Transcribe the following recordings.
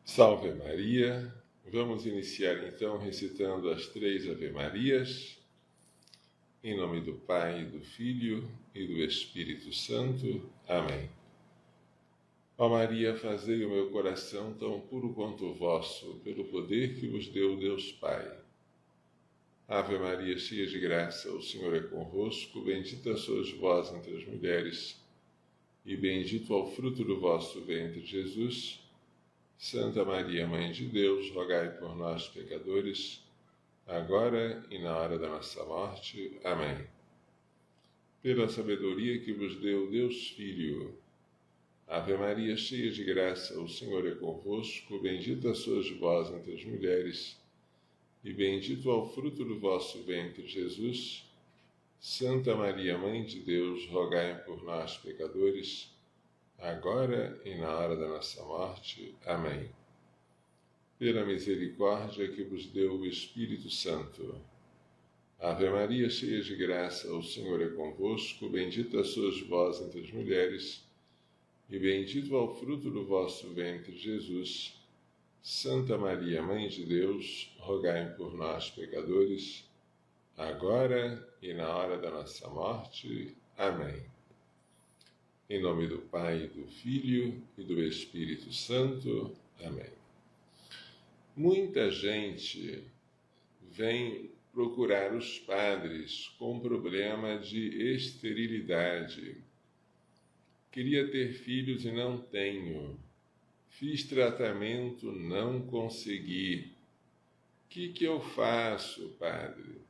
Salve Maria! Vamos iniciar então recitando as 3 Ave-Marias, em nome do Pai, do Filho e do Espírito Santo. Amém. Ó Maria, fazei o meu coração tão puro quanto o vosso, pelo poder que vos deu Deus Pai. Ave Maria, cheia de graça, o Senhor é convosco, bendita sois vós entre as mulheres, e bendito é o fruto do vosso ventre, Jesus. Santa Maria, Mãe de Deus, rogai por nós, pecadores, agora e na hora da nossa morte. Amém. Pela sabedoria que vos deu Deus Filho. Ave Maria, cheia de graça, o Senhor é convosco, bendita sois vós entre as mulheres, e bendito é o fruto do vosso ventre, Jesus. Santa Maria, Mãe de Deus, rogai por nós, pecadores, agora e na hora da nossa morte. Amém. Pela misericórdia que vos deu o Espírito Santo. Ave Maria, cheia de graça, o Senhor é convosco, bendita sois vós entre as mulheres, e bendito é o fruto do vosso ventre, Jesus. Santa Maria, Mãe de Deus, rogai por nós, pecadores, agora e na hora da nossa morte. Amém. Em nome do Pai, do Filho e do Espírito Santo. Amém. Muita gente vem procurar os padres com problema de esterilidade. Queria ter filhos e não tenho. Fiz tratamento, não consegui. O que eu faço, padre?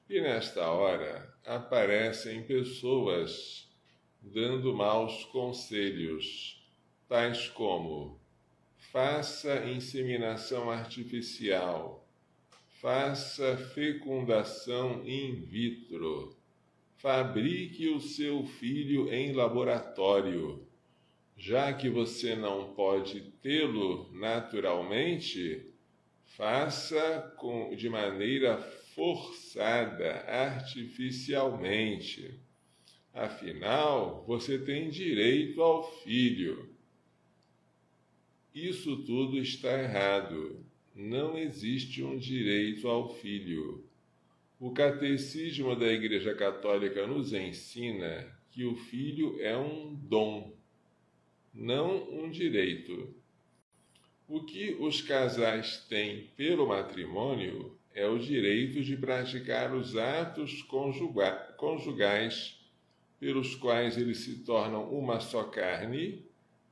E nesta hora aparecem pessoas dando maus conselhos, tais como: faça inseminação artificial, faça fecundação in vitro, fabrique o seu filho em laboratório. Já que você não pode tê-lo naturalmente, faça de maneira forçada, artificialmente. Afinal, você tem direito ao filho. Isso tudo está errado. Não existe um direito ao filho. O Catecismo da Igreja Católica nos ensina que o filho é um dom, não um direito. O que os casais têm pelo matrimônio é o direito de praticar os atos conjugais, pelos quais eles se tornam uma só carne,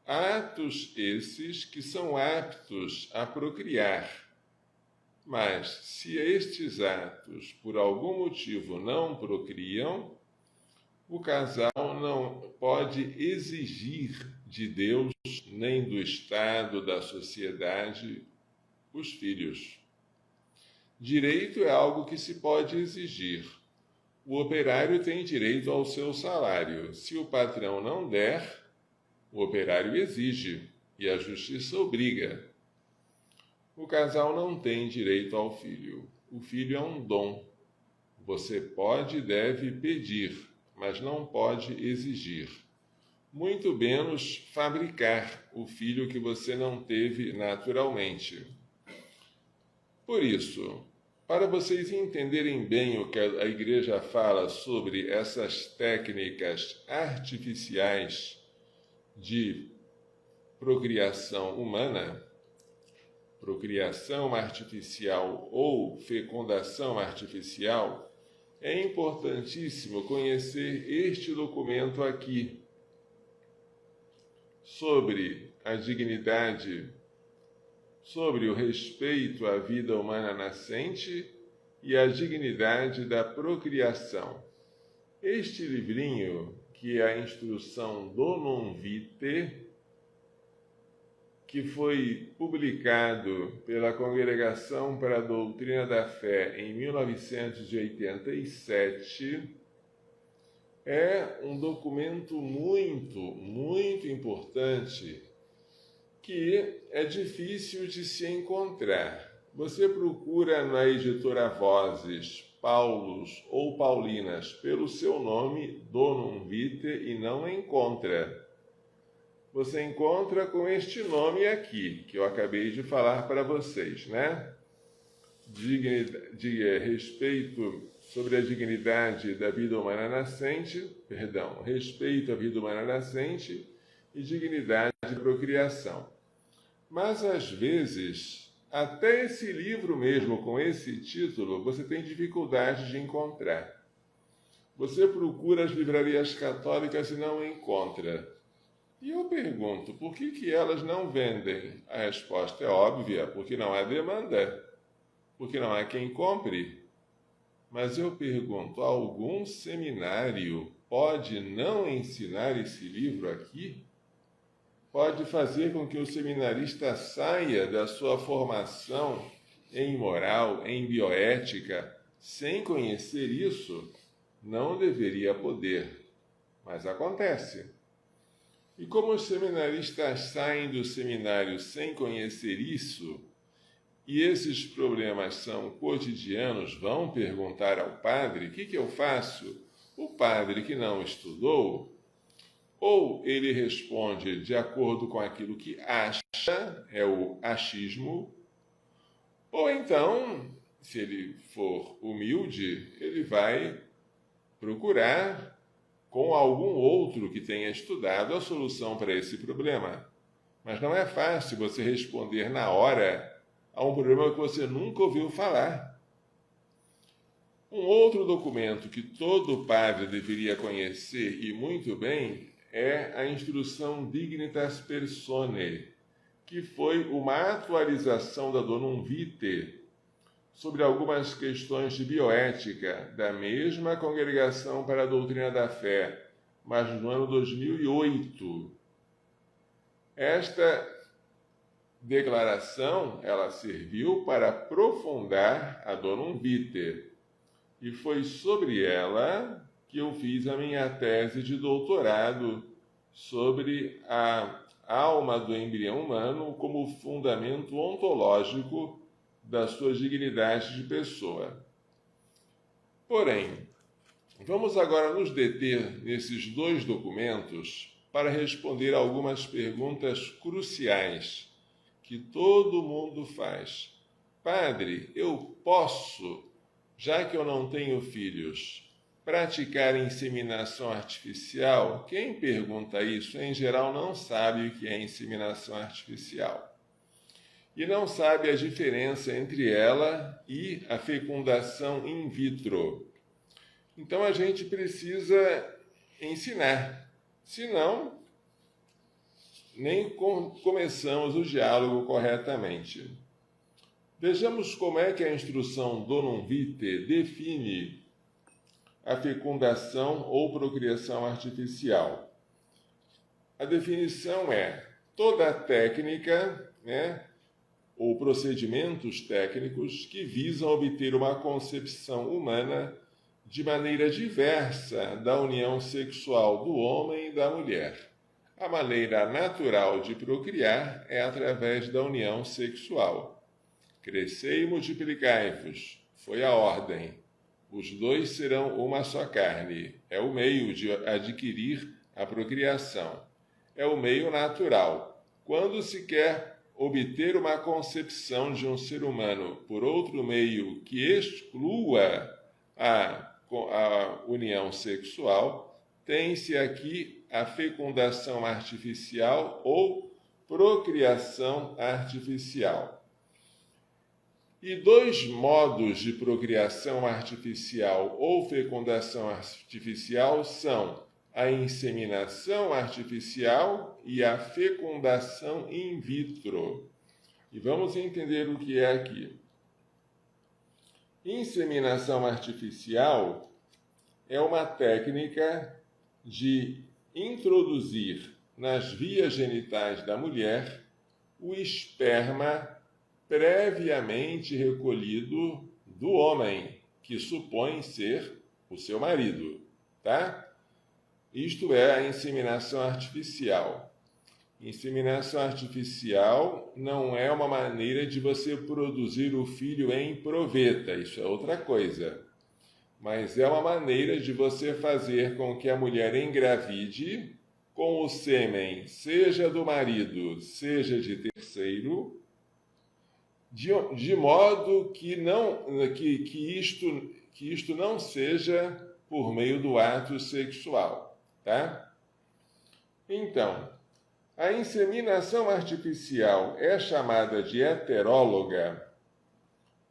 atos esses que são aptos a procriar. Mas, se estes atos, por algum motivo, não procriam, o casal não pode exigir de Deus, nem do Estado, da sociedade, os filhos. Direito é algo que se pode exigir. O operário tem direito ao seu salário. Se o patrão não der, o operário exige e a justiça obriga. O casal não tem direito ao filho. O filho é um dom. Você pode e deve pedir, mas não pode exigir. Muito menos fabricar o filho que você não teve naturalmente. Por isso, para vocês entenderem bem o que a Igreja fala sobre essas técnicas artificiais de procriação humana, procriação artificial ou fecundação artificial, é importantíssimo conhecer este documento aqui, sobre a dignidade, sobre o respeito à vida humana nascente e a dignidade da procriação. Este livrinho, que é a instrução Donum Vitae, que foi publicado pela Congregação para a Doutrina da Fé em 1987, é um documento muito importante que é difícil de se encontrar. Você procura na editora Vozes, Paulos ou Paulinas pelo seu nome, Donum Vitae, e não encontra. você encontra com este nome aqui, que eu acabei de falar para vocês, né? Respeito sobre a dignidade da vida humana nascente, respeito à vida humana nascente e dignidade de procriação. Mas, às vezes, até esse livro mesmo, com esse título, você tem dificuldade de encontrar. Você procura as livrarias católicas e não encontra. E eu pergunto, por que elas não vendem? A resposta é óbvia, porque não há demanda, porque não há quem compre. Mas eu pergunto, algum seminário pode não ensinar esse livro aqui? Pode fazer com que o seminarista saia da sua formação em moral, em bioética, sem conhecer isso? Não deveria poder, mas acontece. E como os seminaristas saem do seminário sem conhecer isso, e esses problemas são cotidianos, vão perguntar ao padre, o que eu faço? O padre que não estudou, ou ele responde de acordo com aquilo que acha, é o achismo, ou então, se ele for humilde, ele vai procurar com algum outro que tenha estudado a solução para esse problema. Mas não é fácil você responder na hora a um problema que você nunca ouviu falar. Um outro documento que todo padre deveria conhecer e muito bem é a Instrução Dignitas Personae, que foi uma atualização da Donum Vitae sobre algumas questões de bioética da mesma Congregação para a Doutrina da Fé, mas no ano 2008. Esta declaração, ela serviu para aprofundar a Donum Vitae, e foi sobre ela que eu fiz a minha tese de doutorado sobre a alma do embrião humano como fundamento ontológico da sua dignidade de pessoa. Porém, vamos agora nos deter nesses dois documentos para responder algumas perguntas cruciais que todo mundo faz. Padre, eu posso, já que eu não tenho filhos, praticar inseminação artificial? Quem pergunta isso, em geral, não sabe o que é inseminação artificial. E não sabe a diferença entre ela e a fecundação in vitro. Então a gente precisa ensinar, senão nem começamos o diálogo corretamente. Vejamos como é que a instrução Donum Vitae define a fecundação ou procriação artificial. A definição é toda a técnica, ou procedimentos técnicos que visam obter uma concepção humana de maneira diversa da união sexual do homem e da mulher. A maneira natural de procriar é através da união sexual. Crescei e multiplicai-vos, foi a ordem. Os dois serão uma só carne. É o meio de adquirir a procriação. É o meio natural. Quando se quer obter uma concepção de um ser humano por outro meio que exclua a união sexual, tem-se aqui a fecundação artificial ou procriação artificial. E dois modos de procriação artificial ou fecundação artificial são a inseminação artificial e a fecundação in vitro. E vamos entender o que é aqui. Inseminação artificial é uma técnica de introduzir nas vias genitais da mulher o esperma previamente recolhido do homem, que supõe ser o seu marido, tá? Isto é a inseminação artificial. Inseminação artificial não é uma maneira de você produzir o filho em proveta, isso é outra coisa. Mas é uma maneira de você fazer com que a mulher engravide com o sêmen, seja do marido, seja de terceiro, de modo que isto não seja por meio do ato sexual, tá? Então, a inseminação artificial é chamada de heteróloga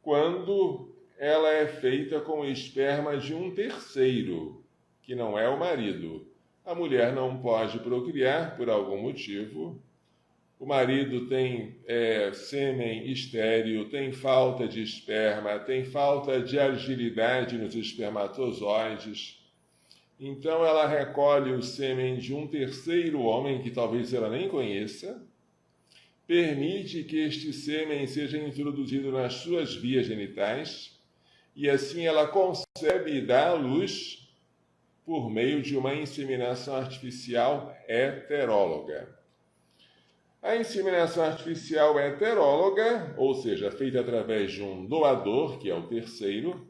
quando ela é feita com o esperma de um terceiro, que não é o marido. A mulher não pode procriar por algum motivo. O marido tem sêmen estéril, tem falta de esperma, tem falta de agilidade nos espermatozoides. Então ela recolhe o sêmen de um terceiro homem, que talvez ela nem conheça, permite que este sêmen seja introduzido nas suas vias genitais, e assim ela concebe e dá à luz por meio de uma inseminação artificial heteróloga. A inseminação artificial heteróloga, ou seja, feita através de um doador, que é o terceiro,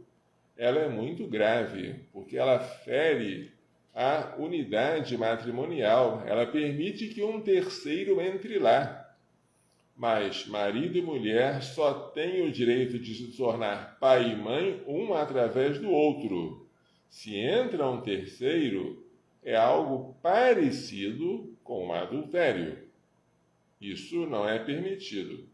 ela é muito grave, porque ela fere a unidade matrimonial, ela permite que um terceiro entre lá. Mas marido e mulher só têm o direito de se tornar pai e mãe um através do outro. Se entra um terceiro, é algo parecido com um adultério. Isso não é permitido.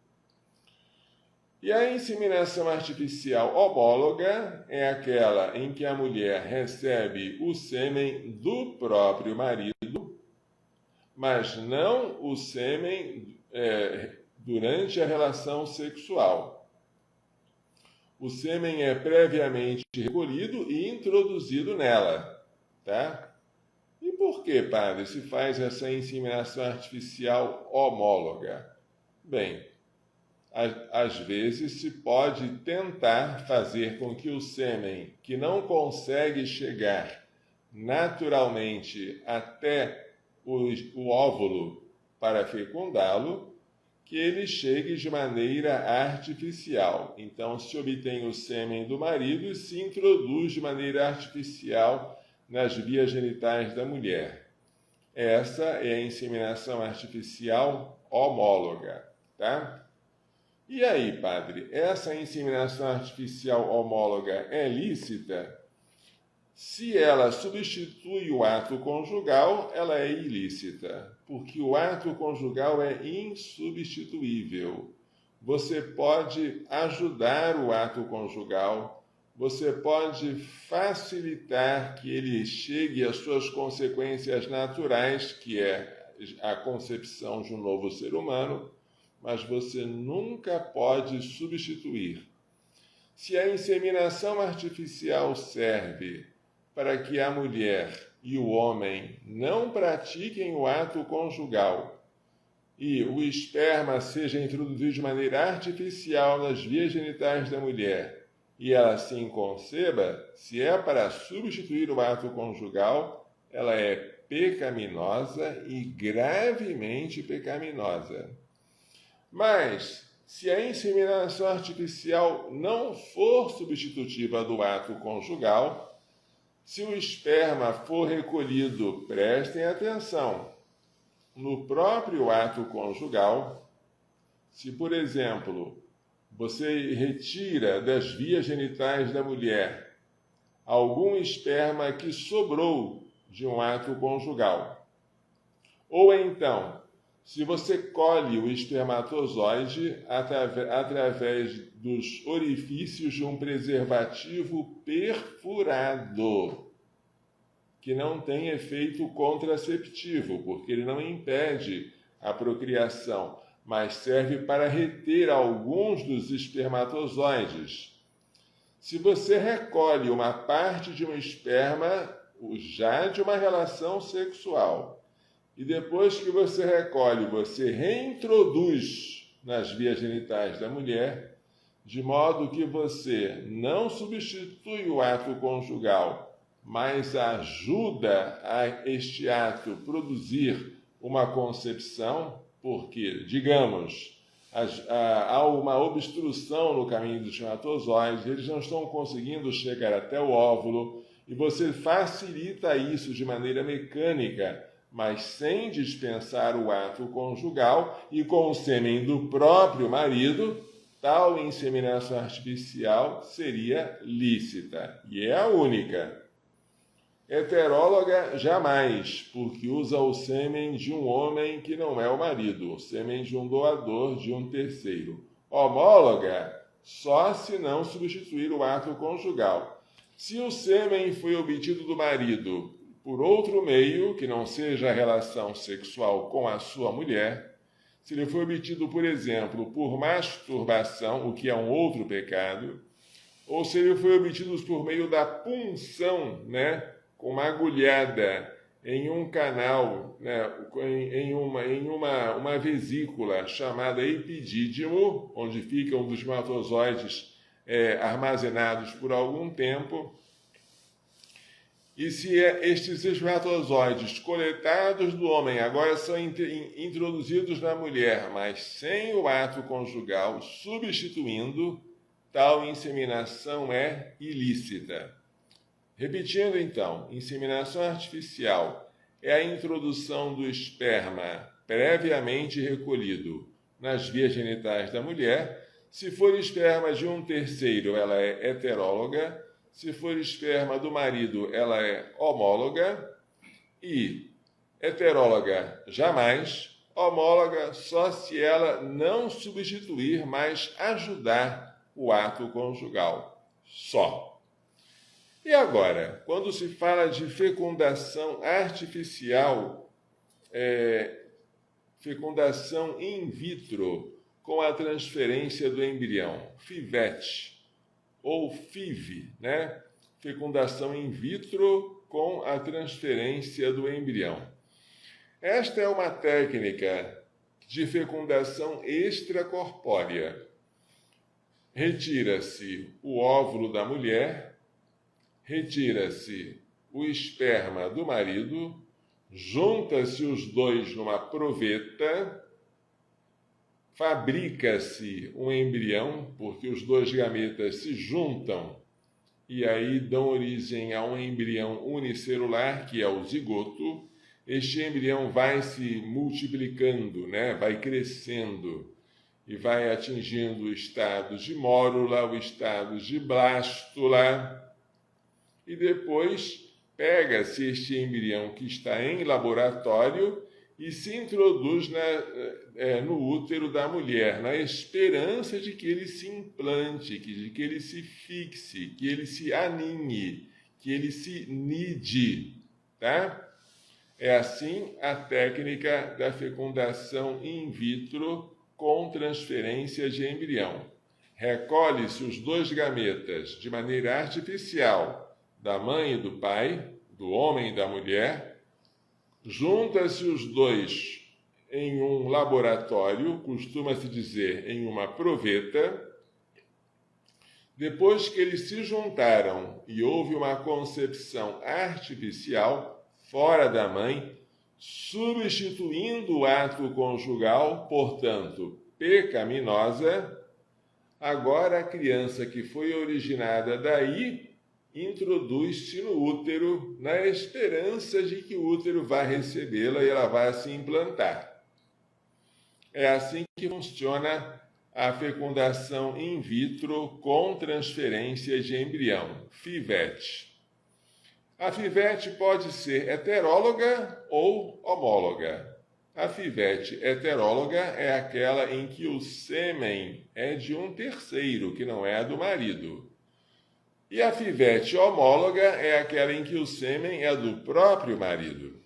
E a inseminação artificial homóloga é aquela em que a mulher recebe o sêmen do próprio marido, mas não o sêmen durante a relação sexual. O sêmen é previamente recolhido e introduzido nela, tá? E por que, padre, se faz essa inseminação artificial homóloga? Bem, às vezes se pode tentar fazer com que o sêmen, que não consegue chegar naturalmente até o óvulo para fecundá-lo, que ele chegue de maneira artificial. Então se obtém o sêmen do marido e se introduz de maneira artificial nas vias genitais da mulher. Essa é a inseminação artificial homóloga, tá? E aí, padre, essa inseminação artificial homóloga é lícita? Se ela substitui o ato conjugal, ela é ilícita, porque o ato conjugal é insubstituível. Você pode ajudar o ato conjugal, você pode facilitar que ele chegue às suas consequências naturais, que é a concepção de um novo ser humano, mas você nunca pode substituir. Se a inseminação artificial serve para que a mulher e o homem não pratiquem o ato conjugal e o esperma seja introduzido de maneira artificial nas vias genitais da mulher, e ela assim conceba, se é para substituir o ato conjugal, ela é pecaminosa e gravemente pecaminosa. Mas, se a inseminação artificial não for substitutiva do ato conjugal, se o esperma for recolhido, prestem atenção, no próprio ato conjugal, se, por exemplo, você retira das vias genitais da mulher algum esperma que sobrou de um ato conjugal. Ou então, se você colhe o espermatozoide através dos orifícios de um preservativo perfurado, que não tem efeito contraceptivo, porque ele não impede a procriação, mas serve para reter alguns dos espermatozoides. Se você recolhe uma parte de um esperma já de uma relação sexual, e depois que você recolhe, você reintroduz nas vias genitais da mulher, de modo que você não substitui o ato conjugal, mas ajuda a este ato produzir uma concepção, porque, digamos, há uma obstrução no caminho dos espermatozoides, eles não estão conseguindo chegar até o óvulo, e você facilita isso de maneira mecânica, mas sem dispensar o ato conjugal e com o sêmen do próprio marido, tal inseminação artificial seria lícita, e é a única. Heteróloga, jamais, porque usa o sêmen de um homem que não é o marido, o sêmen de um doador de um terceiro. Homóloga, só se não substituir o ato conjugal. Se o sêmen foi obtido do marido por outro meio, que não seja a relação sexual com a sua mulher, se ele foi obtido, por exemplo, por masturbação, o que é um outro pecado, ou se ele foi obtido por meio da punção, com uma agulhada em um canal, em uma vesícula chamada epidídimo, onde ficam os espermatozoides armazenados por algum tempo. E se estes espermatozoides coletados do homem agora são introduzidos na mulher, mas sem o ato conjugal, substituindo, tal inseminação é ilícita. Repetindo então, inseminação artificial é a introdução do esperma previamente recolhido nas vias genitais da mulher. Se for esperma de um terceiro, ela é heteróloga. Se for esperma do marido, ela é homóloga. E heteróloga jamais, homóloga só se ela não substituir, mas ajudar o ato conjugal. Só. E agora, quando se fala de fecundação artificial, fecundação in vitro com a transferência do embrião, FIVET ou FIV, fecundação in vitro com a transferência do embrião. Esta é uma técnica de fecundação extracorpórea. Retira-se o óvulo da mulher, retira-se o esperma do marido, junta-se os dois numa proveta, fabrica-se um embrião, porque os dois gametas se juntam e aí dão origem a um embrião unicelular, que é o zigoto. Este embrião vai se multiplicando, vai crescendo e vai atingindo o estado de mórula, o estado de blástula. E depois pega-se este embrião que está em laboratório e se introduz no útero da mulher, na esperança de que ele se implante, de que ele se fixe, que ele se aninhe, que ele se nide, tá? É assim a técnica da fecundação in vitro com transferência de embrião. Recolhe-se os dois gametas de maneira artificial, da mãe e do pai, do homem e da mulher, junta-se os dois em um laboratório, costuma-se dizer em uma proveta. Depois que eles se juntaram e houve uma concepção artificial fora da mãe, substituindo o ato conjugal, portanto, pecaminosa, agora a criança que foi originada daí introduz-se no útero na esperança de que o útero vai recebê-la e ela vai se implantar. É assim que funciona a fecundação in vitro com transferência de embrião, FIVET. A FIVET pode ser heteróloga ou homóloga. A FIVET heteróloga é aquela em que o sêmen é de um terceiro, que não é do marido. E a FIVET homóloga é aquela em que o sêmen é do próprio marido.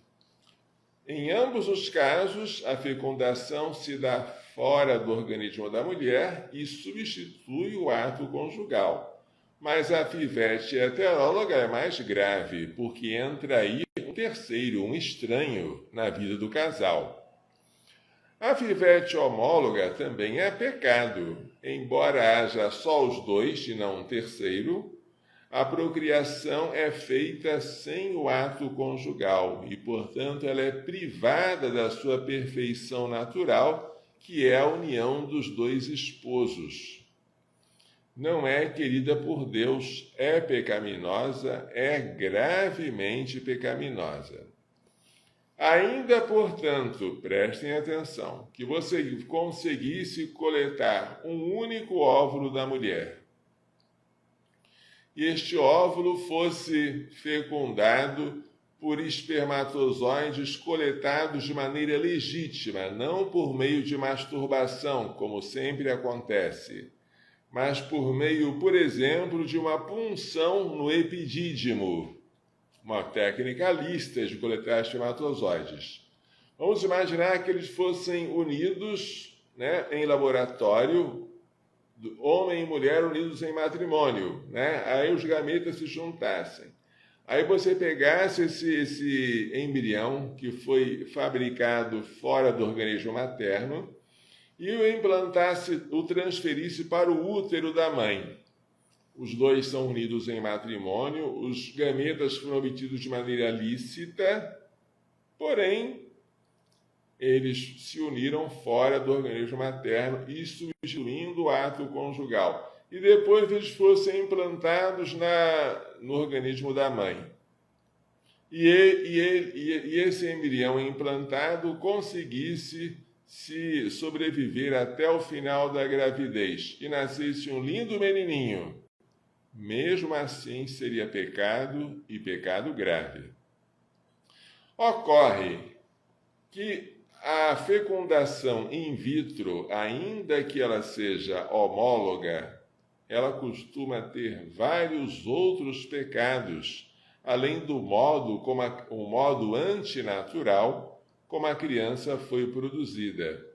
Em ambos os casos, a fecundação se dá fora do organismo da mulher e substitui o ato conjugal. Mas a FIVET heteróloga é mais grave, porque entra aí um terceiro, um estranho, na vida do casal. A FIVET homóloga também é pecado, embora haja só os dois e não um terceiro. A procriação é feita sem o ato conjugal e, portanto, ela é privada da sua perfeição natural, que é a união dos dois esposos. Não é querida por Deus, é pecaminosa, é gravemente pecaminosa. Ainda, portanto, prestem atenção, que você conseguisse coletar um único óvulo da mulher, e este óvulo fosse fecundado por espermatozoides coletados de maneira legítima, não por meio de masturbação, como sempre acontece, mas por meio, por exemplo, de uma punção no epidídimo, uma técnica lícita de coletar espermatozoides. Vamos imaginar que eles fossem unidos, em laboratório, homem e mulher unidos em matrimônio, Aí os gametas se juntassem. Aí você pegasse esse embrião que foi fabricado fora do organismo materno e o implantasse, o transferisse para o útero da mãe. Os dois são unidos em matrimônio, os gametas foram obtidos de maneira lícita, porém, eles se uniram fora do organismo materno e substituindo o ato conjugal. E depois eles fossem implantados no organismo da mãe. E esse embrião implantado conseguisse se sobreviver até o final da gravidez e nascesse um lindo menininho. Mesmo assim, seria pecado e pecado grave. Ocorre que a fecundação in vitro, ainda que ela seja homóloga, ela costuma ter vários outros pecados, além do modo o modo antinatural como a criança foi produzida,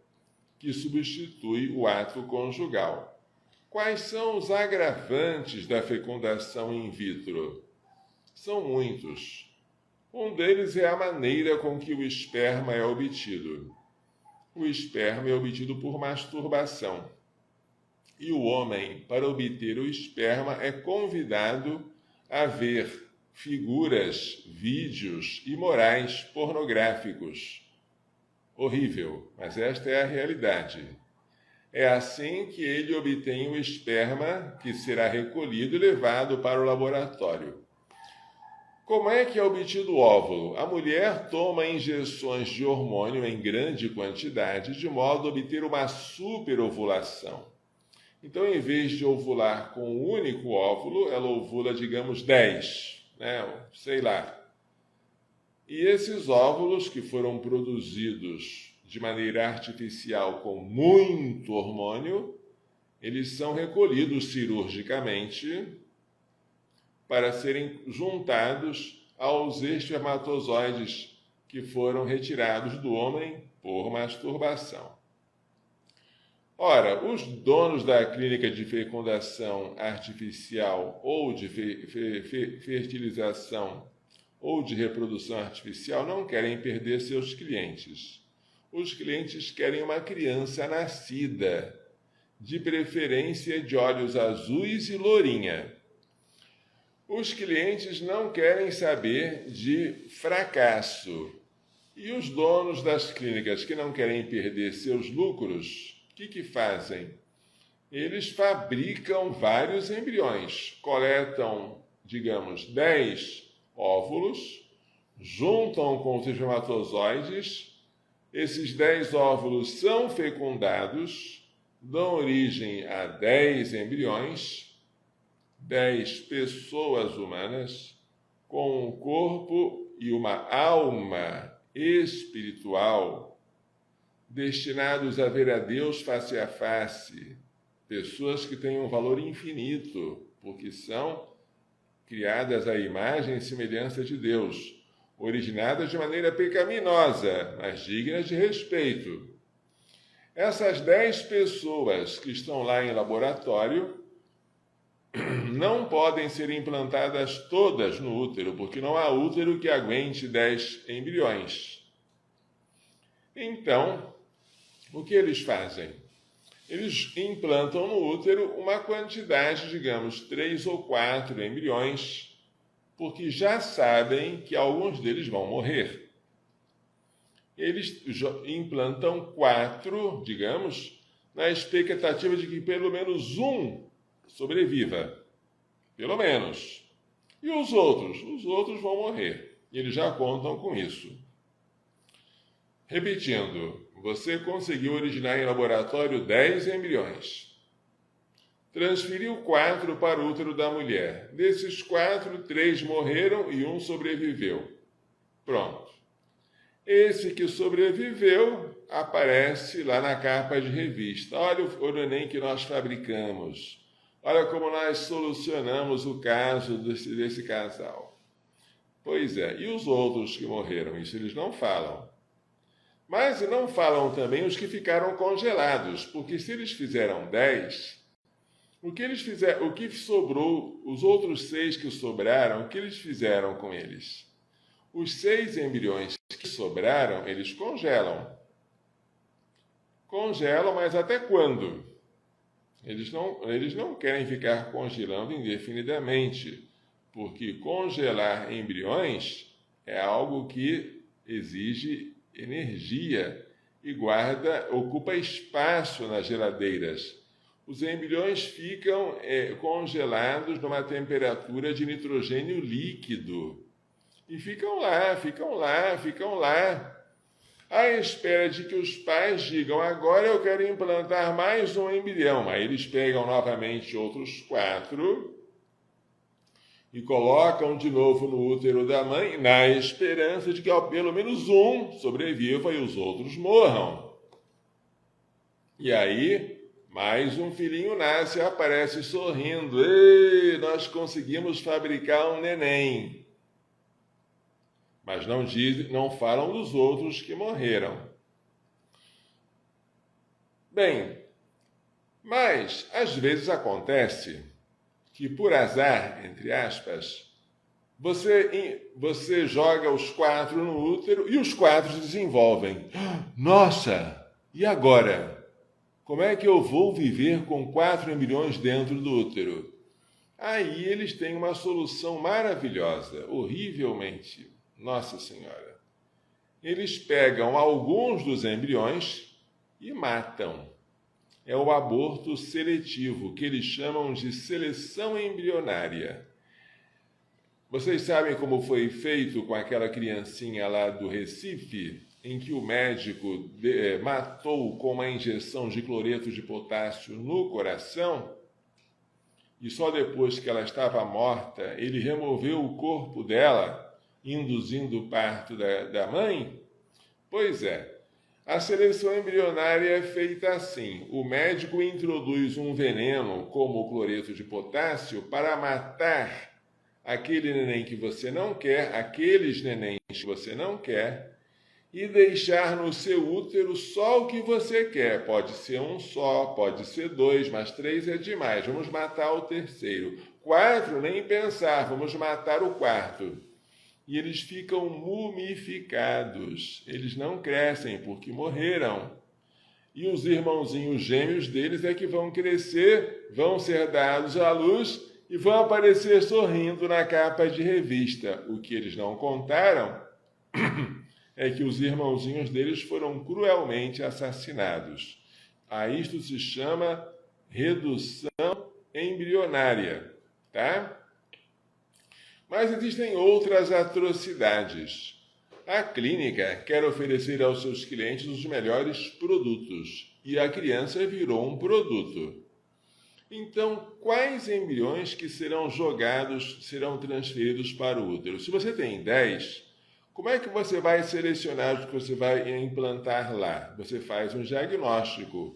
que substitui o ato conjugal. Quais são os agravantes da fecundação in vitro? São muitos. Um deles é a maneira com que o esperma é obtido. O esperma é obtido por masturbação. E o homem, para obter o esperma, é convidado a ver figuras, vídeos imorais, pornográficos. Horrível, mas esta é a realidade. É assim que ele obtém o esperma, que será recolhido e levado para o laboratório. Como é que é obtido o óvulo? A mulher toma injeções de hormônio em grande quantidade, de modo a obter uma superovulação. Então, em vez de ovular com um único óvulo, ela ovula, digamos, 10, sei lá. E esses óvulos, que foram produzidos de maneira artificial com muito hormônio, eles são recolhidos cirurgicamente para serem juntados aos espermatozoides que foram retirados do homem por masturbação. Ora, os donos da clínica de fecundação artificial ou de fertilização ou de reprodução artificial não querem perder seus clientes. Os clientes querem uma criança nascida, de preferência de olhos azuis e lourinha. Os clientes não querem saber de fracasso. E os donos das clínicas que não querem perder seus lucros, o que fazem? Eles fabricam vários embriões, coletam, digamos, 10 óvulos, juntam com os espermatozoides, esses 10 óvulos são fecundados, dão origem a 10 embriões, 10 pessoas humanas, com um corpo e uma alma espiritual, destinados a ver a Deus face a face, pessoas que têm um valor infinito, porque são criadas à imagem e semelhança de Deus, originadas de maneira pecaminosa, mas dignas de respeito. Essas 10 pessoas que estão lá em laboratório não podem ser implantadas todas no útero, porque não há útero que aguente 10 embriões. Então, o que eles fazem? Eles implantam no útero uma quantidade, digamos, 3 ou 4 embriões, porque já sabem que alguns deles vão morrer. Eles implantam 4, digamos, na expectativa de que pelo menos um sobreviva. Pelo menos. E os outros? Os outros vão morrer. E eles já contam com isso. Repetindo, você conseguiu originar em laboratório 10 embriões. Transferiu 4 para o útero da mulher. Desses 4, 3 morreram e 1 sobreviveu. Pronto. Esse que sobreviveu aparece lá na capa de revista. Olha o neném que nós fabricamos. Olha como nós solucionamos o caso desse casal. Pois é, e os outros que morreram? Isso eles não falam. Mas não falam também os que ficaram congelados, porque se eles fizeram 10, o que sobrou, os outros 6 que sobraram, o que eles fizeram com eles? Os 6 embriões que sobraram, eles congelam. Congelam, mas até quando? Eles não querem ficar congelando indefinidamente, porque congelar embriões é algo que exige energia e ocupa espaço nas geladeiras. Os embriões ficam congelados numa temperatura de nitrogênio líquido. E ficam lá, à espera de que os pais digam: agora eu quero implantar mais um embrião. Aí eles pegam novamente outros 4 e colocam de novo no útero da mãe, na esperança de que pelo menos um sobreviva e os outros morram. E aí, mais um filhinho nasce e aparece sorrindo. Ei, nós conseguimos fabricar um neném. Mas não falam dos outros que morreram. Bem, mas às vezes acontece que, por azar, entre aspas, você joga os 4 no útero e os 4 se desenvolvem. Nossa, e agora? Como é que eu vou viver com 4 embriões dentro do útero? Aí eles têm uma solução maravilhosa, horrivelmente. Nossa Senhora. Eles pegam alguns dos embriões e matam. É o aborto seletivo, que eles chamam de seleção embrionária. Vocês sabem como foi feito com aquela criancinha lá do Recife, em que o médico matou com uma injeção de cloreto de potássio no coração? E só depois que ela estava morta, ele removeu o corpo dela, induzindo o parto da mãe? Pois é. A seleção embrionária é feita assim. O médico introduz um veneno, como o cloreto de potássio, para matar aquele neném que você não quer, aqueles nenéns que você não quer, e deixar no seu útero só o que você quer. Pode ser um só, pode ser 2, mas 3 é demais. Vamos matar o terceiro. 4, nem pensar, vamos matar o 4. E eles ficam mumificados. Eles não crescem porque morreram. E os irmãozinhos gêmeos deles é que vão crescer, vão ser dados à luz e vão aparecer sorrindo na capa de revista. O que eles não contaram é que os irmãozinhos deles foram cruelmente assassinados. A isto se chama redução embrionária, tá? Mas existem outras atrocidades. A clínica quer oferecer aos seus clientes os melhores produtos, e a criança virou um produto. Então, quais embriões que serão transferidos para o útero? Se você tem 10, como é que você vai selecionar os que você vai implantar lá? Você faz um diagnóstico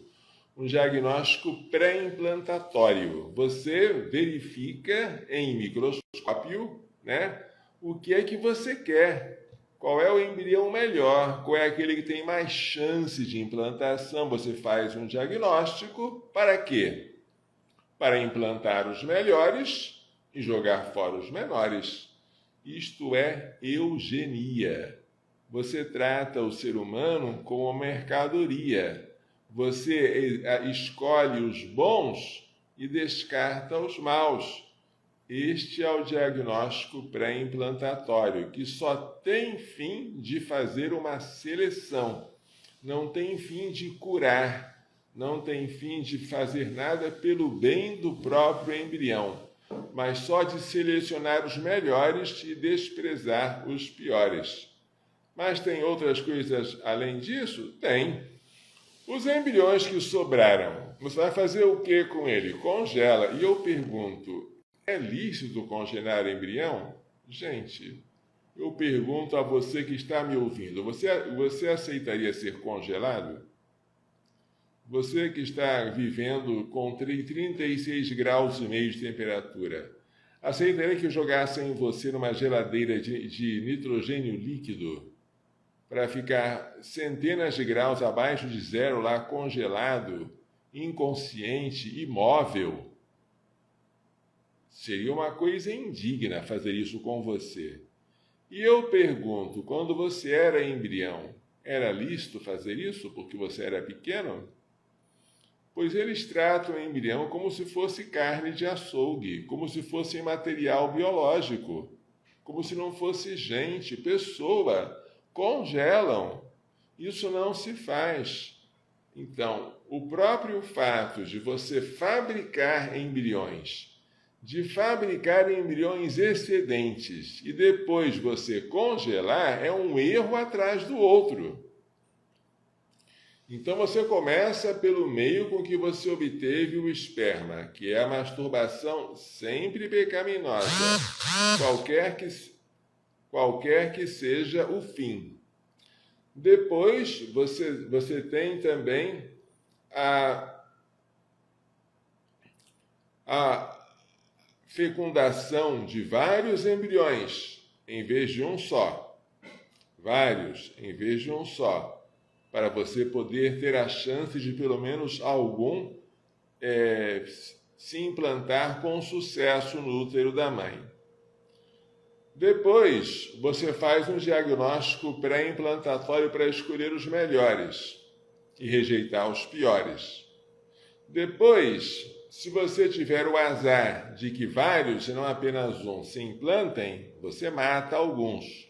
pré-implantatório. Você verifica em microscópio, né, o que é que você quer. Qual é o embrião melhor? Qual é aquele que tem mais chance de implantação? Você faz um diagnóstico para quê? Para implantar os melhores e jogar fora os menores. Isto é eugenia. Você trata o ser humano como uma mercadoria. Você escolhe os bons e descarta os maus. Este é o diagnóstico pré-implantatório, que só tem fim de fazer uma seleção. Não tem fim de curar, não tem fim de fazer nada pelo bem do próprio embrião, mas só de selecionar os melhores e desprezar os piores. Mas tem outras coisas além disso? Tem. Os embriões que sobraram, você vai fazer o que com ele? Congela. E eu pergunto, é lícito congelar embrião? Gente, eu pergunto a você que está me ouvindo, você aceitaria ser congelado? Você que está vivendo com 36 graus e meio de temperatura, aceitaria que jogassem você numa geladeira de nitrogênio líquido para ficar centenas de graus abaixo de zero lá, congelado, inconsciente, imóvel? Seria uma coisa indigna fazer isso com você. E eu pergunto, quando você era embrião, era lícito fazer isso porque você era pequeno? Pois eles tratam o embrião como se fosse carne de açougue, como se fosse material biológico, como se não fosse gente, pessoa. Congelam. Isso não se faz. Então, o próprio fato de você fabricar embriões, de fabricar embriões excedentes e depois você congelar, é um erro atrás do outro. Então você começa pelo meio com que você obteve o esperma, que é a masturbação sempre pecaminosa, qualquer que seja o fim. Depois você tem também a fecundação de vários embriões, em vez de um só. Vários, em vez de um só. Para você poder ter a chance de pelo menos algum se implantar com sucesso no útero da mãe. Depois, você faz um diagnóstico pré-implantatório para escolher os melhores e rejeitar os piores. Depois, se você tiver o azar de que vários, e não apenas um, se implantem, você mata alguns.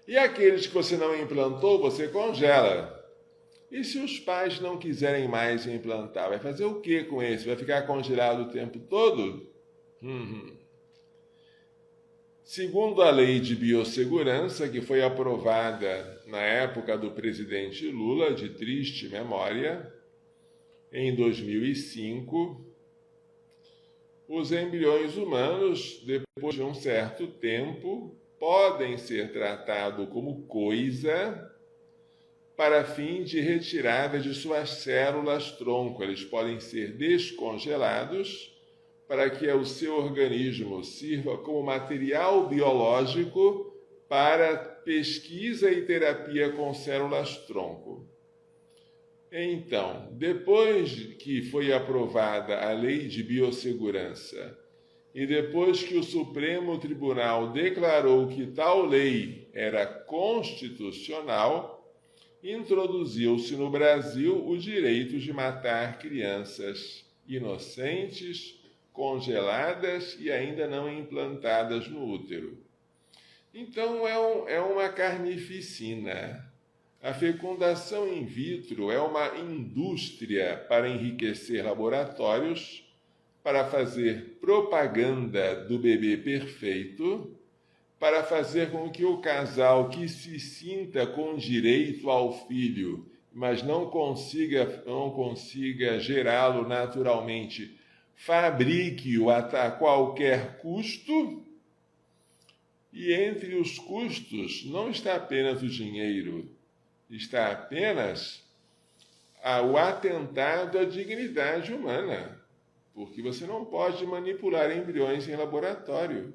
E aqueles que você não implantou, você congela. E se os pais não quiserem mais implantar, vai fazer o que com esse? Vai ficar congelado o tempo todo? Segundo a lei de biossegurança, que foi aprovada na época do presidente Lula, de triste memória, em 2005, os embriões humanos, depois de um certo tempo, podem ser tratados como coisa para fim de retirada de suas células-tronco. Eles podem ser descongelados para que o seu organismo sirva como material biológico para pesquisa e terapia com células-tronco. Então, depois que foi aprovada a Lei de Biossegurança e depois que o Supremo Tribunal declarou que tal lei era constitucional, introduziu-se no Brasil o direito de matar crianças inocentes, congeladas e ainda não implantadas no útero. Então é uma carnificina. A fecundação in vitro é uma indústria para enriquecer laboratórios, para fazer propaganda do bebê perfeito, para fazer com que o casal que se sinta com direito ao filho, mas não consiga gerá-lo naturalmente, fabrique-o a qualquer custo. E entre os custos não está apenas o dinheiro, está apenas o atentado à dignidade humana, porque você não pode manipular embriões em laboratório.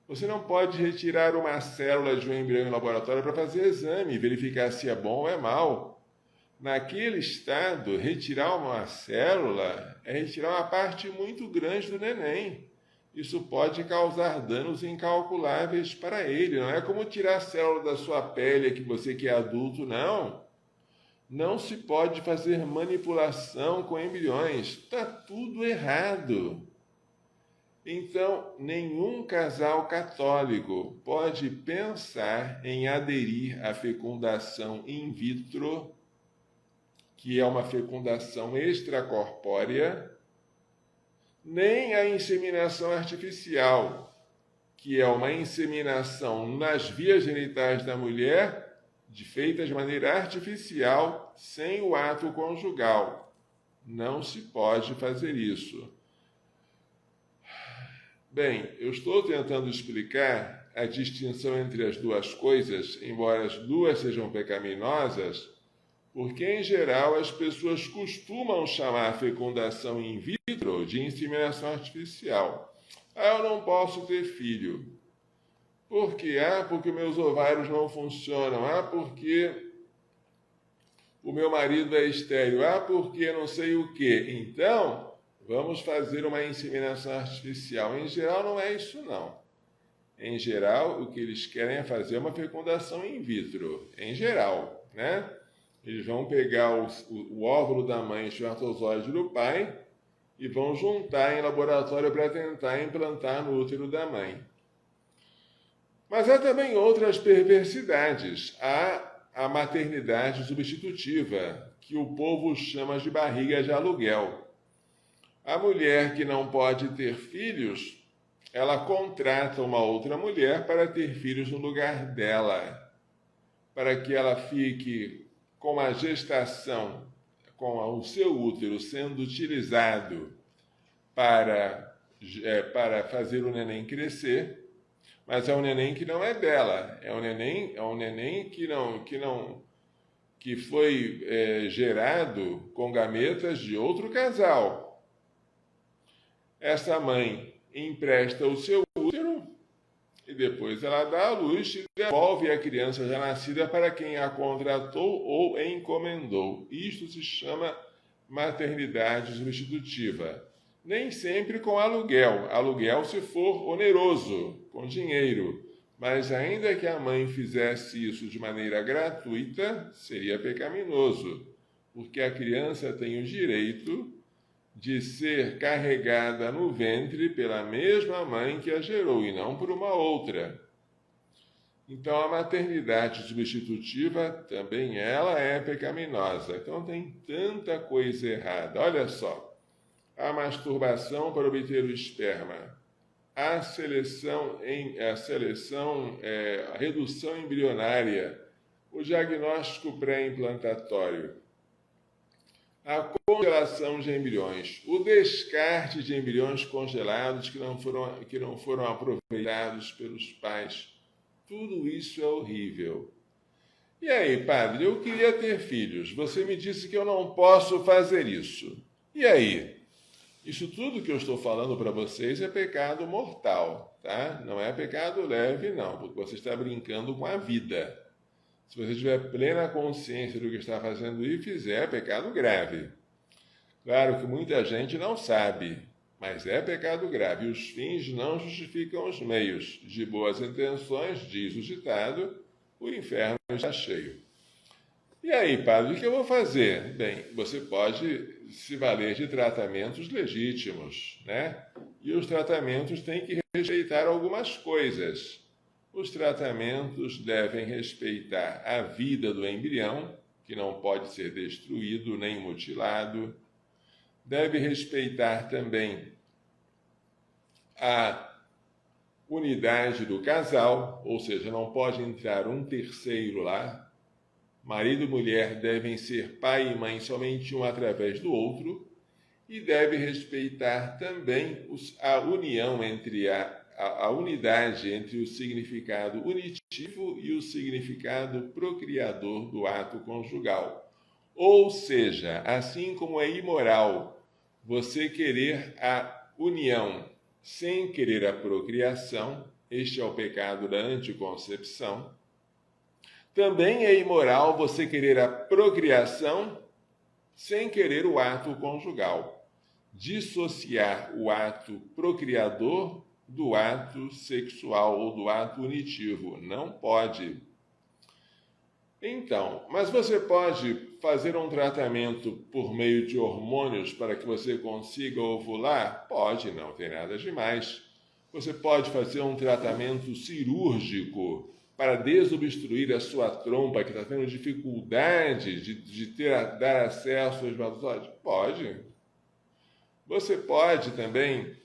Você não pode retirar uma célula de um embrião em laboratório para fazer exame, verificar se é bom ou é mau. Naquele estado, retirar uma célula é retirar uma parte muito grande do neném. Isso pode causar danos incalculáveis para ele. Não é como tirar a célula da sua pele que você que é adulto, não. Não se pode fazer manipulação com embriões. Está tudo errado. Então, nenhum casal católico pode pensar em aderir à fecundação in vitro, que é uma fecundação extracorpórea, nem à inseminação artificial, que é uma inseminação nas vias genitais da mulher, feita de maneira artificial, sem o ato conjugal. Não se pode fazer isso. Bem, eu estou tentando explicar a distinção entre as duas coisas, embora as duas sejam pecaminosas, porque, em geral, as pessoas costumam chamar a fecundação in vitro de inseminação artificial. Eu não posso ter filho. Por quê? Porque meus ovários não funcionam. Porque o meu marido é estéril. Porque não sei o quê. Então, vamos fazer uma inseminação artificial. Em geral, não é isso, não. Em geral, o que eles querem é fazer uma fecundação in vitro. Em geral, né? Eles vão pegar o óvulo da mãe e o espermatozoide do pai e vão juntar em laboratório para tentar implantar no útero da mãe. Mas há também outras perversidades. Há a maternidade substitutiva, que o povo chama de barriga de aluguel. A mulher que não pode ter filhos, ela contrata uma outra mulher para ter filhos no lugar dela, para que ela fique com a gestação, com o seu útero sendo utilizado para fazer o neném crescer, mas é um neném que não é dela, é um neném que foi gerado com gametas de outro casal. Essa mãe empresta o seu útero e depois ela dá à luz e devolve a criança já nascida para quem a contratou ou encomendou. Isto se chama maternidade substitutiva. Nem sempre com aluguel. Aluguel se for oneroso, com dinheiro. Mas ainda que a mãe fizesse isso de maneira gratuita, seria pecaminoso, porque a criança tem o direito de ser carregada no ventre pela mesma mãe que a gerou e não por uma outra. Então, a maternidade substitutiva também ela é pecaminosa. Então, tem tanta coisa errada. Olha só, a masturbação para obter o esperma, a redução embrionária, o diagnóstico pré-implantatório, a congelação de embriões, o descarte de embriões congelados que não foram aproveitados pelos pais. Tudo isso é horrível. E aí, padre, eu queria ter filhos. Você me disse que eu não posso fazer isso. E aí? Isso tudo que eu estou falando para vocês é pecado mortal, tá? Não é pecado leve, não, porque você está brincando com a vida. Se você tiver plena consciência do que está fazendo e fizer, é pecado grave. Claro que muita gente não sabe, mas é pecado grave. E os fins não justificam os meios. De boas intenções, diz o ditado, o inferno está cheio. E aí, padre, o que eu vou fazer? Bem, você pode se valer de tratamentos legítimos, né? E os tratamentos têm que respeitar algumas coisas. Os tratamentos devem respeitar a vida do embrião, que não pode ser destruído nem mutilado. Deve respeitar também a unidade do casal, ou seja, não pode entrar um terceiro lá. Marido e mulher devem ser pai e mãe somente um através do outro. E deve respeitar também a união entre a unidade entre o significado unitivo e o significado procriador do ato conjugal. Ou seja, assim como é imoral você querer a união sem querer a procriação, este é o pecado da anticoncepção, também é imoral você querer a procriação sem querer o ato conjugal. Dissociar o ato procriador do ato sexual ou do ato unitivo. Não pode. Então, mas você pode fazer um tratamento por meio de hormônios para que você consiga ovular? Pode, não tem nada demais. Você pode fazer um tratamento cirúrgico para desobstruir a sua trompa, que está tendo dificuldade de dar acesso aos espermatozoides? Pode. Você pode também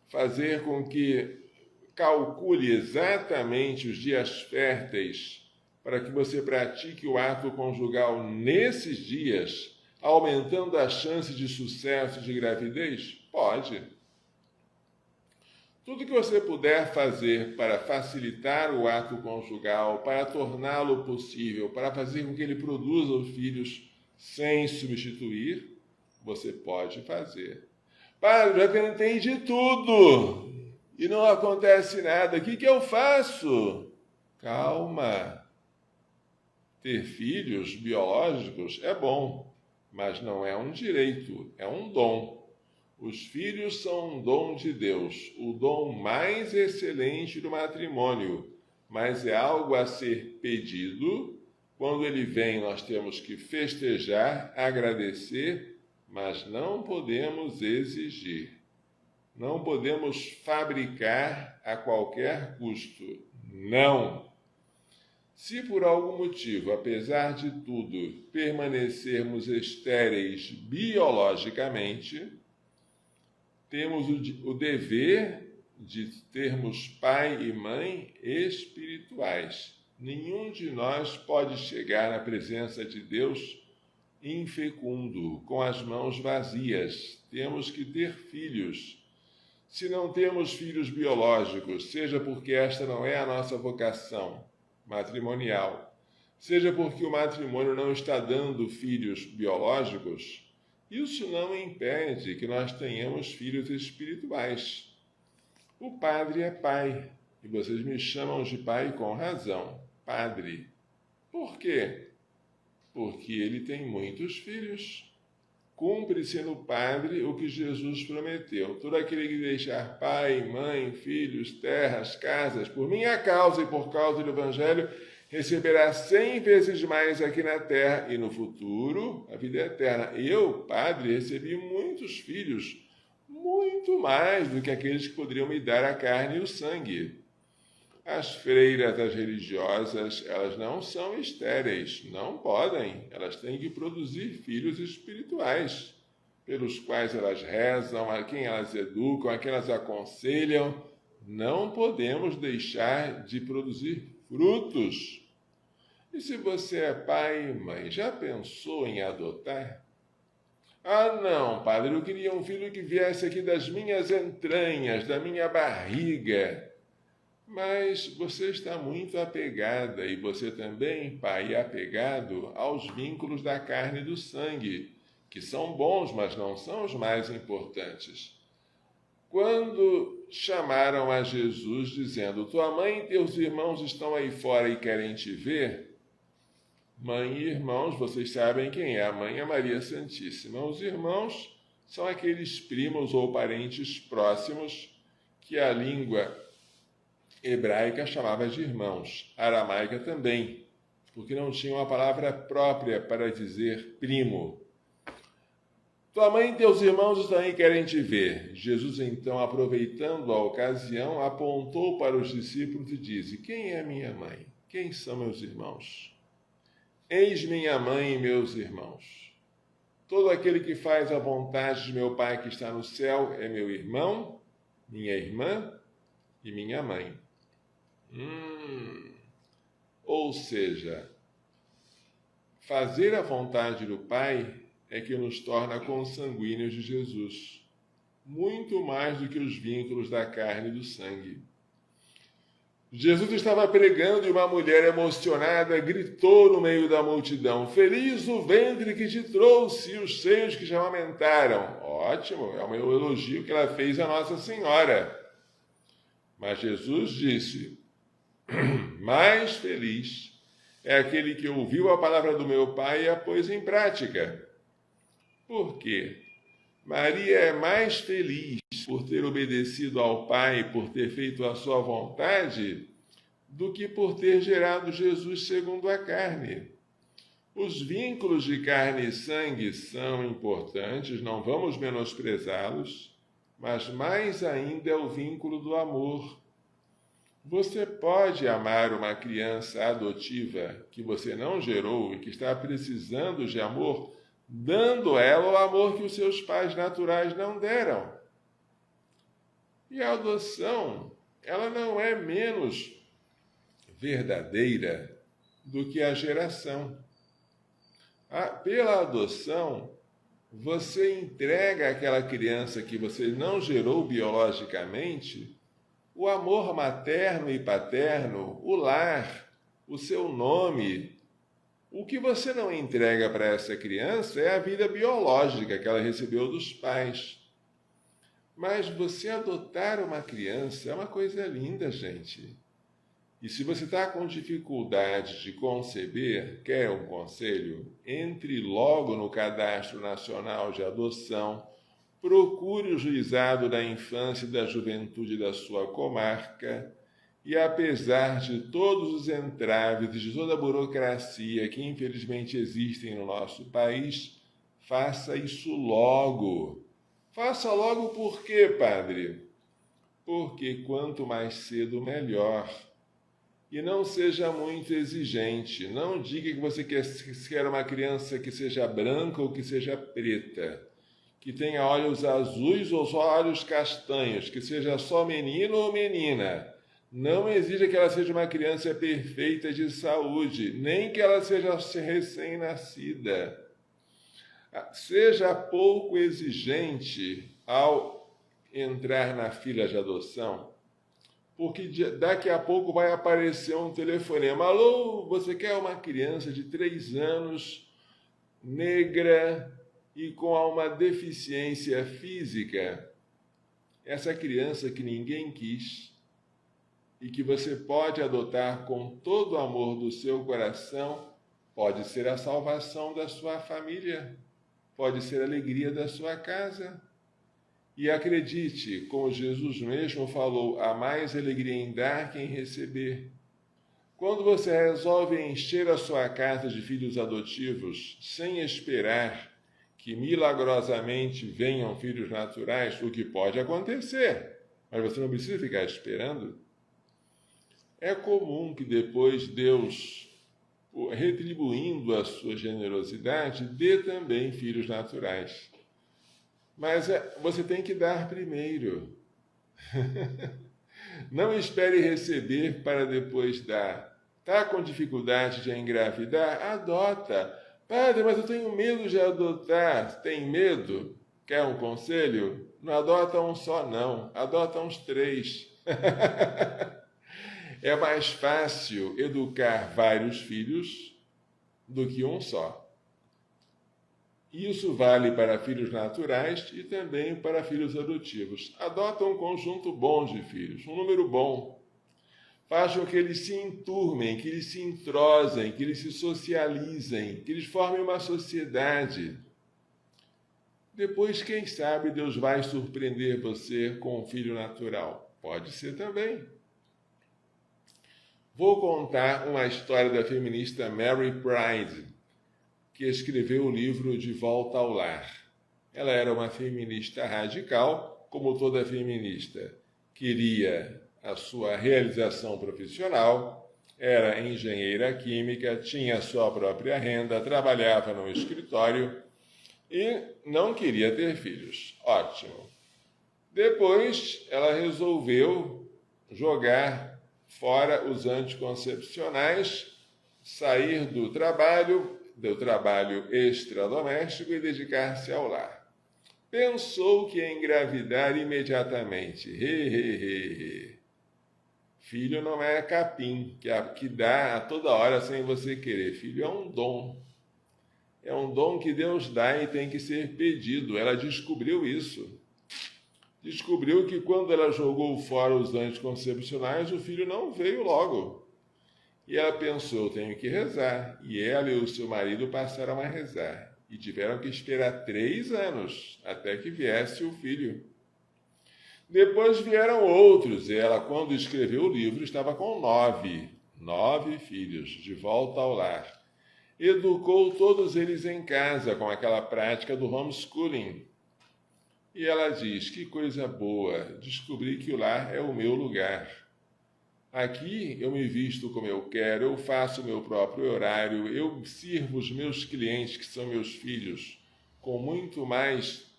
fazer com que calcule exatamente os dias férteis para que você pratique o ato conjugal nesses dias, aumentando a chance de sucesso de gravidez? Pode. Tudo que você puder fazer para facilitar o ato conjugal, para torná-lo possível, para fazer com que ele produza os filhos sem substituir, você pode fazer. Padre, já tentei de tudo e não acontece nada. O que eu faço? Calma. Ter filhos biológicos é bom, mas não é um direito, é um dom. Os filhos são um dom de Deus, o dom mais excelente do matrimônio, mas é algo a ser pedido. Quando ele vem, nós temos que festejar, agradecer, mas não podemos exigir. Não podemos fabricar a qualquer custo. Não! Se por algum motivo, apesar de tudo, permanecermos estéreis biologicamente, temos o dever de termos pai e mãe espirituais. Nenhum de nós pode chegar na presença de Deus infecundo, com as mãos vazias. Temos que ter filhos. Se não temos filhos biológicos, seja porque esta não é a nossa vocação matrimonial, seja porque o matrimônio não está dando filhos biológicos, isso não impede que nós tenhamos filhos espirituais. O padre é pai, e vocês me chamam de pai com razão, padre. Por quê? Porque ele tem muitos filhos. Cumpre-se no padre o que Jesus prometeu. Todo aquele que deixar pai, mãe, filhos, terras, casas, por minha causa e por causa do Evangelho, receberá 100 vezes mais aqui na terra e no futuro a vida eterna. Eu, padre, recebi muitos filhos, muito mais do que aqueles que poderiam me dar a carne e o sangue. As freiras, as religiosas, elas não são estéreis, não podem. Elas têm que produzir filhos espirituais, pelos quais elas rezam, a quem elas educam, a quem elas aconselham. Não podemos deixar de produzir frutos. E se você é pai e mãe, já pensou em adotar? Ah, não, padre, eu queria um filho que viesse aqui das minhas entranhas, da minha barriga. Mas você está muito apegada, e você também, pai, é apegado aos vínculos da carne e do sangue, que são bons, mas não são os mais importantes. Quando chamaram a Jesus dizendo, tua mãe e teus irmãos estão aí fora e querem te ver, mãe e irmãos, vocês sabem quem é, a mãe é Maria Santíssima. Os irmãos são aqueles primos ou parentes próximos que a língua hebraica chamava de irmãos, aramaica também, porque não tinha uma palavra própria para dizer primo. Tua mãe e teus irmãos também querem te ver. Jesus, então, aproveitando a ocasião, apontou para os discípulos e disse, quem é minha mãe? Quem são meus irmãos? Eis minha mãe e meus irmãos. Todo aquele que faz a vontade de meu Pai que está no céu é meu irmão, minha irmã e minha mãe. Ou seja, fazer a vontade do Pai é que nos torna consanguíneos de Jesus, muito mais do que os vínculos da carne e do sangue. Jesus estava pregando e uma mulher emocionada gritou no meio da multidão, feliz o ventre que te trouxe e os seios que te amamentaram. Ótimo, é o meu elogio que ela fez a Nossa Senhora. Mas Jesus disse, mais feliz é aquele que ouviu a palavra do meu Pai e a pôs em prática. Por quê? Maria é mais feliz por ter obedecido ao Pai, por ter feito a sua vontade, do que por ter gerado Jesus segundo a carne. Os vínculos de carne e sangue são importantes, não vamos menosprezá-los, mas mais ainda é o vínculo do amor. Você pode amar uma criança adotiva que você não gerou e que está precisando de amor, dando a ela o amor que os seus pais naturais não deram. E a adoção ela não é menos verdadeira do que a geração. Pela adoção, você entrega àquela criança que você não gerou biologicamente o amor materno e paterno, o lar, o seu nome. O que você não entrega para essa criança é a vida biológica que ela recebeu dos pais. Mas você adotar uma criança é uma coisa linda, gente. E se você está com dificuldade de conceber, quer um conselho? Entre logo no Cadastro Nacional de Adoção, procure o Juizado da Infância e da Juventude da sua comarca e, apesar de todos os entraves e de toda a burocracia que infelizmente existem no nosso país, faça isso logo. Faça logo por quê, padre? Porque quanto mais cedo, melhor. E não seja muito exigente. Não diga que você quer uma criança que seja branca ou que seja preta, que tenha olhos azuis ou só olhos castanhos, que seja só menino ou menina. Não exija que ela seja uma criança perfeita de saúde, nem que ela seja recém-nascida. Seja pouco exigente ao entrar na fila de adoção, porque daqui a pouco vai aparecer um telefonema. Alô, você quer uma criança de 3 anos, negra e com uma deficiência física? Essa criança que ninguém quis e que você pode adotar com todo o amor do seu coração, pode ser a salvação da sua família, pode ser a alegria da sua casa. E acredite, como Jesus mesmo falou, há mais alegria em dar que em receber. Quando você resolve encher a sua casa de filhos adotivos, sem esperar que milagrosamente venham filhos naturais, o que pode acontecer, mas você não precisa ficar esperando. É comum que depois Deus, retribuindo a sua generosidade, dê também filhos naturais. Mas você tem que dar primeiro. Não espere receber para depois dar. Está com dificuldade de engravidar? Adota. Padre, mas eu tenho medo de adotar. Tem medo? Quer um conselho? Não adota um só, não. Adota uns 3. É mais fácil educar vários filhos do que um só. Isso vale para filhos naturais e também para filhos adotivos. Adota um conjunto bom de filhos, um número bom. Faz com que eles se enturmem, que eles se entrosem, que eles se socializem, que eles formem uma sociedade. Depois, quem sabe, Deus vai surpreender você com um filho natural. Pode ser também. Vou contar uma história da feminista Mary Pride, que escreveu o livro De Volta ao Lar. Ela era uma feminista radical, como toda feminista. Queria a sua realização profissional, era engenheira química, tinha a sua própria renda, trabalhava num escritório e não queria ter filhos. Ótimo. Depois, ela resolveu jogar fora os anticoncepcionais, sair do trabalho extradoméstico e dedicar-se ao lar. Pensou que ia engravidar imediatamente. Filho não é capim, que dá a toda hora sem você querer. Filho é um dom. É um dom que Deus dá e tem que ser pedido. Ela descobriu isso. Descobriu que quando ela jogou fora os anticoncepcionais, o filho não veio logo. E ela pensou, tenho que rezar. E ela e o seu marido passaram a rezar. E tiveram que esperar 3 anos até que viesse o filho. Depois vieram outros. E ela, quando escreveu o livro, estava com 9 filhos, de volta ao lar. Educou todos eles em casa, com aquela prática do homeschooling. E ela diz, que coisa boa, descobri que o lar é o meu lugar. Aqui eu me visto como eu quero, eu faço o meu próprio horário, eu sirvo os meus clientes, que são meus filhos, com muito mais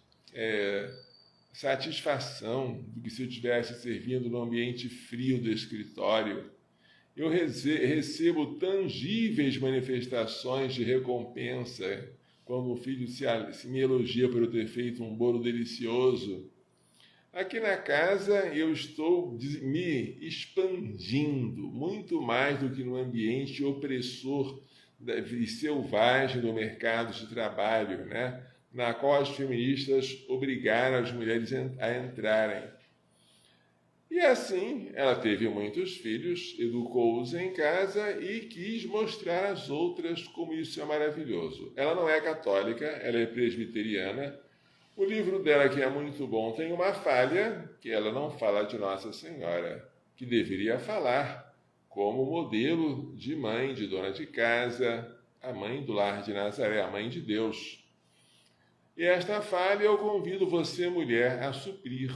satisfação do que se eu estivesse servindo no ambiente frio do escritório. Eu recebo tangíveis manifestações de recompensa quando o filho se me elogia por eu ter feito um bolo delicioso. Aqui na casa eu estou me expandindo muito mais do que no ambiente opressor e selvagem do mercado de trabalho, né? Na qual as feministas obrigaram as mulheres a entrarem. E assim, ela teve muitos filhos, educou-os em casa e quis mostrar às outras como isso é maravilhoso. Ela não é católica, ela é presbiteriana. O livro dela, que é muito bom, tem uma falha, que ela não fala de Nossa Senhora, que deveria falar como modelo de mãe, de dona de casa, a mãe do lar de Nazaré, a mãe de Deus. E esta falha eu convido você, mulher, a suprir,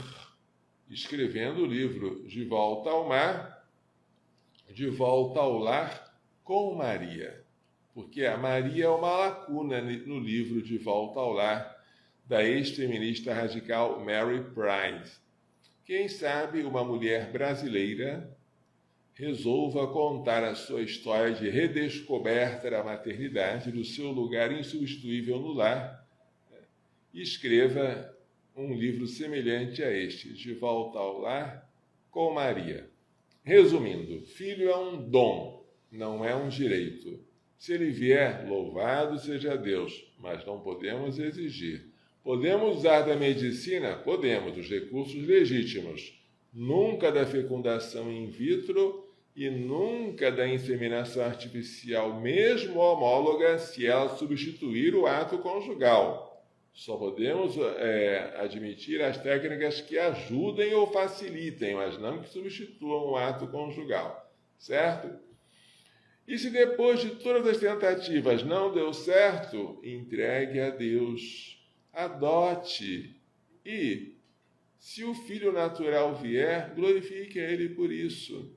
escrevendo o livro De Volta ao Mar, De Volta ao Lar com Maria. Porque a Maria é uma lacuna no livro De Volta ao Lar, da ex-feminista radical Mary Pride. Quem sabe uma mulher brasileira resolva contar a sua história de redescoberta da maternidade, do seu lugar insubstituível no lar, e escreva um livro semelhante a este, De Volta ao Lar com Maria. Resumindo, filho é um dom, não é um direito. Se ele vier, louvado seja Deus, mas não podemos exigir. Podemos usar da medicina? Podemos, dos recursos legítimos. Nunca da fecundação in vitro e nunca da inseminação artificial, mesmo homóloga, se ela substituir o ato conjugal. Só podemos admitir as técnicas que ajudem ou facilitem, mas não que substituam o ato conjugal, certo? E se depois de todas as tentativas não deu certo, entregue a Deus. Adote e, se o filho natural vier, glorifique a ele por isso.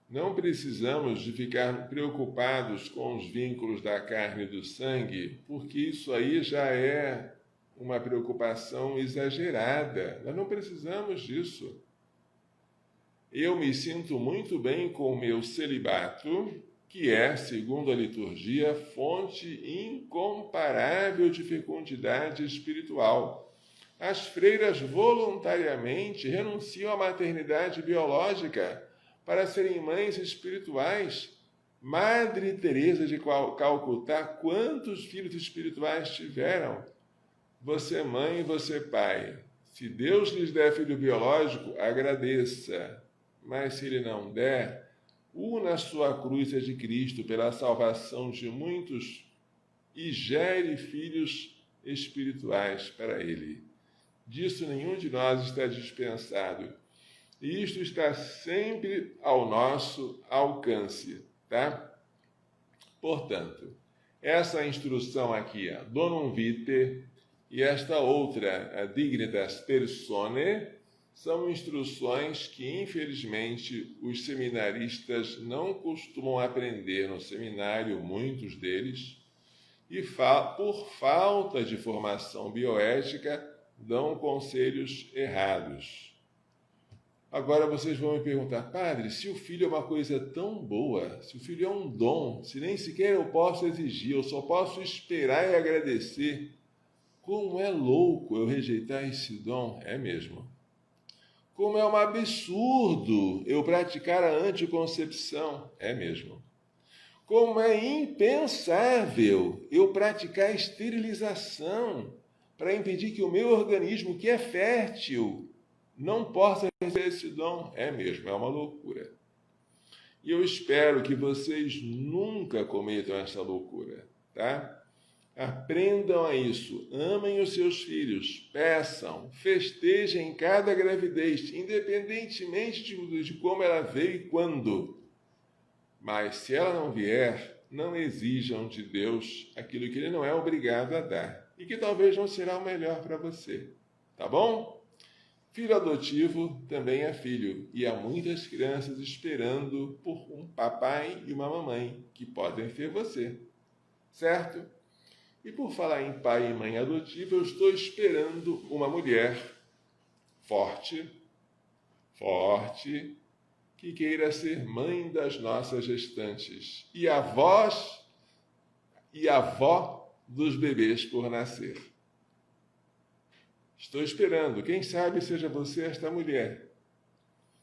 Não precisamos de ficar preocupados com os vínculos da carne e do sangue, porque isso aí já é uma preocupação exagerada. Nós não precisamos disso. Eu me sinto muito bem com o meu celibato, que é, segundo a liturgia, fonte incomparável de fecundidade espiritual. As freiras voluntariamente renunciam à maternidade biológica para serem mães espirituais. Madre Teresa de Calcutá, quantos filhos espirituais tiveram? Você mãe e você pai. Se Deus lhes der filho biológico, agradeça. Mas se ele não der, una a sua cruz a de Cristo pela salvação de muitos e gere filhos espirituais para ele. Disso nenhum de nós está dispensado. E isto está sempre ao nosso alcance, tá? Portanto, essa instrução aqui, a Donum Vitae, e esta outra, a Dignitas Personae, são instruções que, infelizmente, os seminaristas não costumam aprender no seminário, muitos deles, e por falta de formação bioética, dão conselhos errados. Agora vocês vão me perguntar, padre, se o filho é uma coisa tão boa, se o filho é um dom, se nem sequer eu posso exigir, eu só posso esperar e agradecer, como é louco eu rejeitar esse dom? É mesmo. Como é um absurdo eu praticar a anticoncepção? É mesmo. Como é impensável eu praticar a esterilização para impedir que o meu organismo, que é fértil, não possa receber esse dom? É mesmo, é uma loucura. E eu espero que vocês nunca cometam essa loucura, tá? Aprendam a isso, amem os seus filhos, peçam, festejem cada gravidez, independentemente de como ela veio e quando. Mas se ela não vier, não exijam de Deus aquilo que Ele não é obrigado a dar e que talvez não será o melhor para você, tá bom? Filho adotivo também é filho e há muitas crianças esperando por um papai e uma mamãe que podem ser você, certo? E por falar em pai e mãe adotiva, eu estou esperando uma mulher forte, que queira ser mãe das nossas gestantes e avó dos bebês por nascer. Estou esperando, quem sabe seja você esta mulher,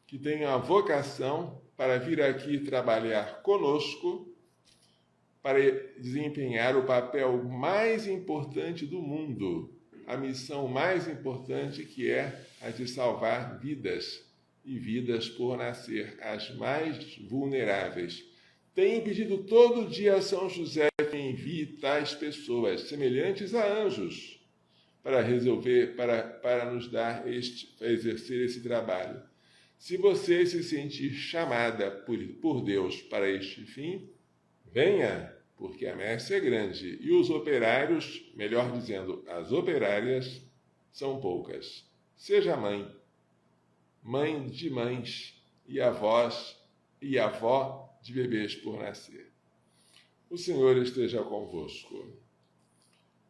que tem a vocação para vir aqui trabalhar conosco, para desempenhar o papel mais importante do mundo, a missão mais importante, que é a de salvar vidas, e vidas por nascer, as mais vulneráveis. Tenho pedido todo dia a São José que envie tais pessoas, semelhantes a anjos, para resolver, para nos dar para exercer esse trabalho. Se você se sentir chamada por Deus para este fim, venha, porque a messe é grande e os operários, melhor dizendo, as operárias, são poucas. Seja mãe de mães e avó de bebês por nascer. O Senhor esteja convosco.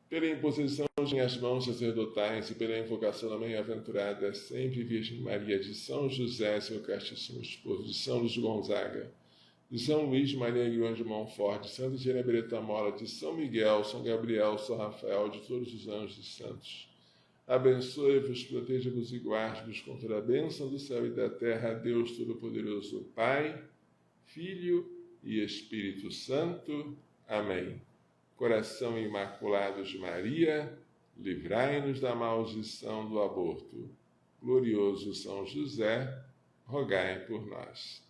Pela imposição de minhas mãos sacerdotais e pela invocação da bem-aventurada sempre Virgem Maria, de São José, seu castíssimo esposo, de São Luís Gonzaga, de São Luís Maria Grande de Montfort, de Santa Genevieve Mola, de São Miguel, São Gabriel, São Rafael, de todos os anjos e santos, abençoe-vos, proteja-vos e guarde-vos com toda a bênção do céu e da terra, Deus Todo-Poderoso, Pai, Filho e Espírito Santo. Amém. Coração imaculado de Maria, livrai-nos da maldição do aborto. Glorioso São José, rogai por nós.